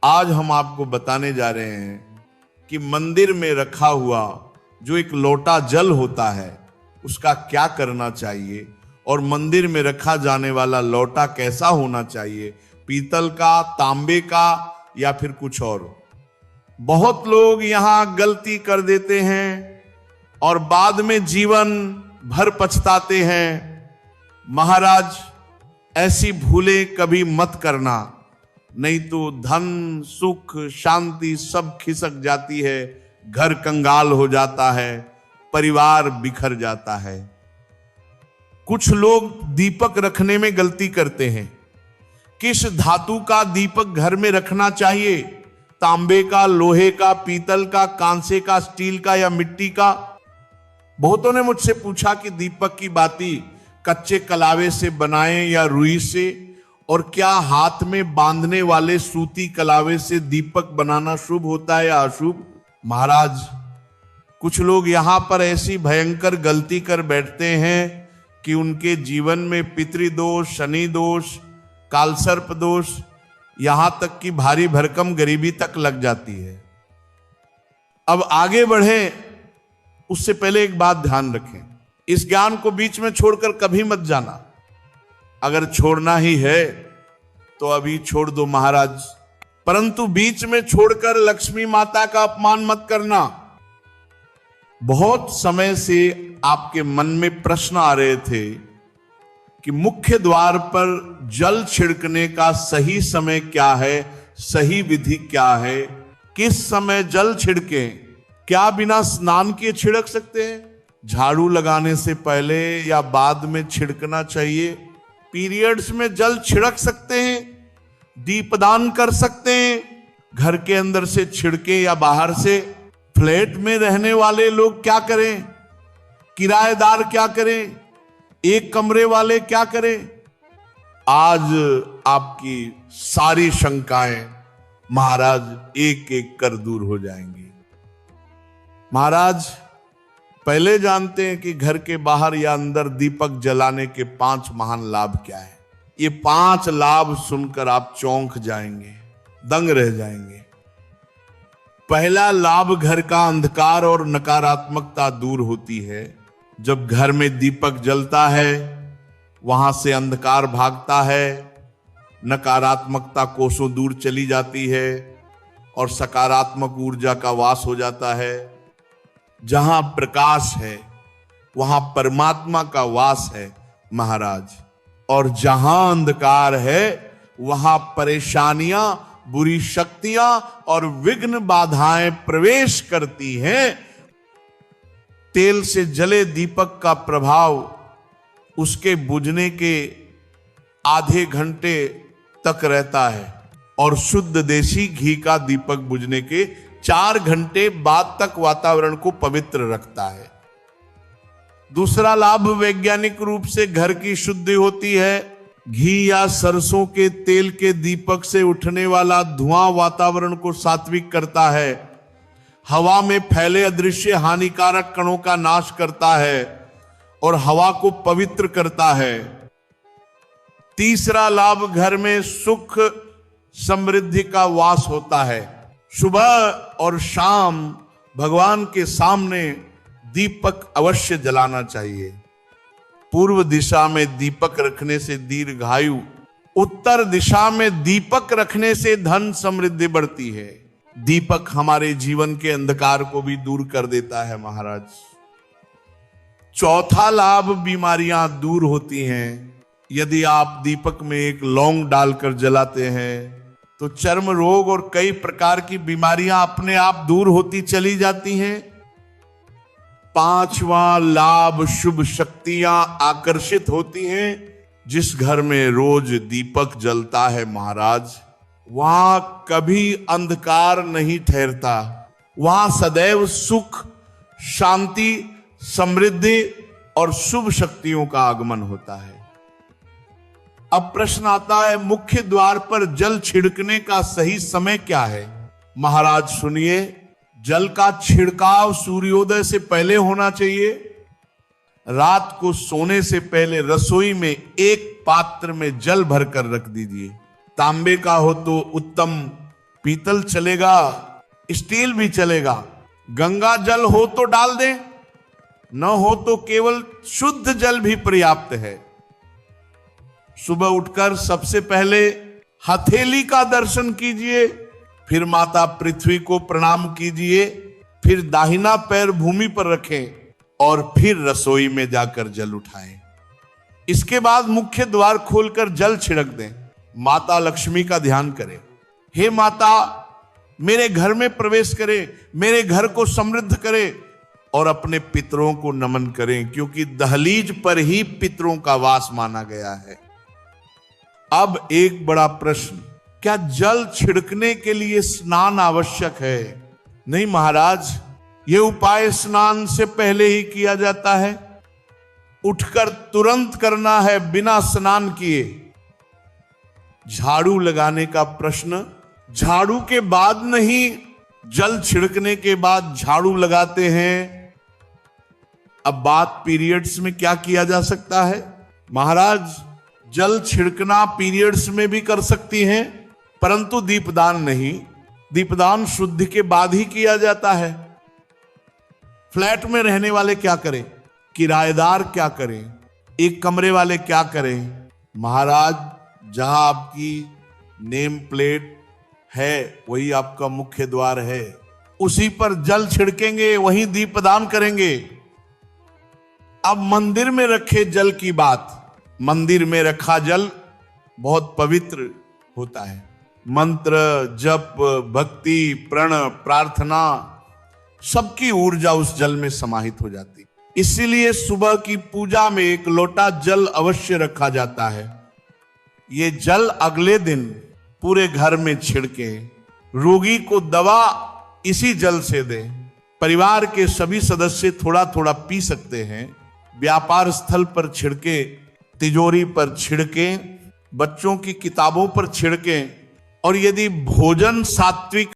आज हम आपको बताने जा रहे हैं कि मंदिर में रखा हुआ जो एक लोटा जल होता है उसका क्या करना चाहिए और मंदिर में रखा जाने वाला लोटा कैसा होना चाहिए, पीतल का, तांबे का या फिर कुछ और। बहुत लोग यहां गलती कर देते हैं और बाद में जीवन भर पछताते हैं। महाराज, ऐसी भूलें कभी मत करना, नहीं तो धन, सुख, शांति सब खिसक जाती है, घर कंगाल हो जाता है, परिवार बिखर जाता है। कुछ लोग दीपक रखने में गलती करते हैं। किस धातु का दीपक घर में रखना चाहिए? तांबे का, लोहे का, पीतल का, कांसे का, स्टील का या मिट्टी का? बहुतों ने मुझसे पूछा कि दीपक की बाती कच्चे कलावे से बनाएं या रुई से, और क्या हाथ में बांधने वाले सूती कलावे से दीपक बनाना शुभ होता है या अशुभ? महाराज, कुछ लोग यहां पर ऐसी भयंकर गलती कर बैठते हैं कि उनके जीवन में पितृदोष, शनि दोष, कालसर्प दोष, यहां तक कि भारी भरकम गरीबी तक लग जाती है। अब आगे बढ़े उससे पहले एक बात ध्यान रखें, इस ज्ञान को बीच में छोड़कर कभी मत जाना। अगर छोड़ना ही है तो अभी छोड़ दो महाराज, परंतु बीच में छोड़कर लक्ष्मी माता का अपमान मत करना। बहुत समय से आपके मन में प्रश्न आ रहे थे कि मुख्य द्वार पर जल छिड़कने का सही समय क्या है, सही विधि क्या है, किस समय जल छिड़कें? क्या बिना स्नान किए छिड़क सकते हैं? झाड़ू लगाने से पहले या बाद में छिड़कना चाहिए? पीरियड्स में जल छिड़क सकते हैं, दीपदान कर सकते हैं, घर के अंदर से छिड़के या बाहर से? फ्लैट में रहने वाले लोग क्या करें, किराएदार क्या करें, एक कमरे वाले क्या करें? आज आपकी सारी शंकाएं महाराज एक एक कर दूर हो जाएंगी। महाराज, पहले जानते हैं कि घर के बाहर या अंदर दीपक जलाने के 5 महान लाभ क्या है। ये 5 लाभ सुनकर आप चौंक जाएंगे, दंग रह जाएंगे। पहला लाभ, घर का अंधकार और नकारात्मकता दूर होती है। जब घर में दीपक जलता है वहां से अंधकार भागता है, नकारात्मकता कोसों दूर चली जाती है और सकारात्मक ऊर्जा का वास हो जाता है। जहां प्रकाश है वहां परमात्मा का वास है महाराज, और जहां अंधकार है वहां परेशानियां, बुरी शक्तियां और विघ्न बाधाएं प्रवेश करती हैं। तेल से जले दीपक का प्रभाव उसके बुझने के आधे घंटे तक रहता है और शुद्ध देसी घी का दीपक बुझने के 4 घंटे बाद तक वातावरण को पवित्र रखता है। दूसरा लाभ, वैज्ञानिक रूप से घर की शुद्धि होती है। घी या सरसों के तेल के दीपक से उठने वाला धुआं वातावरण को सात्विक करता है, हवा में फैले अदृश्य हानिकारक कणों का नाश करता है और हवा को पवित्र करता है। तीसरा लाभ, घर में सुख समृद्धि का वास होता है। सुबह और शाम भगवान के सामने दीपक अवश्य जलाना चाहिए। पूर्व दिशा में दीपक रखने से दीर्घायु, उत्तर दिशा में दीपक रखने से धन समृद्धि बढ़ती है। दीपक हमारे जीवन के अंधकार को भी दूर कर देता है महाराज। चौथा लाभ, बीमारियां दूर होती हैं। यदि आप दीपक में एक लौंग डालकर जलाते हैं तो चर्म रोग और कई प्रकार की बीमारियां अपने आप दूर होती चली जाती हैं। 5वां लाभ, शुभ शक्तियां आकर्षित होती हैं। जिस घर में रोज दीपक जलता है महाराज, वहां कभी अंधकार नहीं ठहरता, वहां सदैव सुख, शांति, समृद्धि और शुभ शक्तियों का आगमन होता है। अब प्रश्न आता है, मुख्य द्वार पर जल छिड़कने का सही समय क्या है? महाराज सुनिए, जल का छिड़काव सूर्योदय से पहले होना चाहिए। रात को सोने से पहले रसोई में एक पात्र में जल भरकर रख दीजिए। तांबे का हो तो उत्तम, पीतल चलेगा, स्टील भी चलेगा। गंगा जल हो तो डाल दें, न हो तो केवल शुद्ध जल भी पर्याप्त है। सुबह उठकर सबसे पहले हथेली का दर्शन कीजिए, फिर माता पृथ्वी को प्रणाम कीजिए, फिर दाहिना पैर भूमि पर रखें और फिर रसोई में जाकर जल उठाएं। इसके बाद मुख्य द्वार खोलकर जल छिड़क दें। माता लक्ष्मी का ध्यान करें। हे माता, मेरे घर में प्रवेश करे, मेरे घर को समृद्ध करे और अपने पितरों को नमन करें, क्योंकि दहलीज पर ही पितरों का वास माना गया है। अब एक बड़ा प्रश्न, क्या जल छिड़कने के लिए स्नान आवश्यक है? नहीं महाराज, यह उपाय स्नान से पहले ही किया जाता है। उठकर तुरंत करना है, बिना स्नान किए। झाड़ू लगाने का प्रश्न, झाड़ू के बाद नहीं, जल छिड़कने के बाद झाड़ू लगाते हैं। अब बात पीरियड्स में क्या किया जा सकता है? महाराज, जल छिड़कना पीरियड्स में भी कर सकती हैं, परंतु दीपदान नहीं। दीपदान शुद्धि के बाद ही किया जाता है। फ्लैट में रहने वाले क्या करें? किराएदार क्या करें? एक कमरे वाले क्या करें? महाराज, जहां आपकी नेम प्लेट है वही आपका मुख्य द्वार है, उसी पर जल छिड़केंगे, वहीं दीपदान करेंगे। अब मंदिर में रखे जल की बात, मंदिर में रखा जल बहुत पवित्र होता है। मंत्र, जप, भक्ति, प्रण, प्रार्थना, सबकी ऊर्जा उस जल में समाहित हो जाती। इसीलिए सुबह की पूजा में एक लोटा जल अवश्य रखा जाता है। ये जल अगले दिन पूरे घर में छिड़के, रोगी को दवा इसी जल से दें। परिवार के सभी सदस्य थोड़ा थोड़ा पी सकते हैं। व्यापार स्थल पर छिड़के, तिजोरी पर छिड़के, बच्चों की किताबों पर छिड़के, और यदि भोजन सात्विक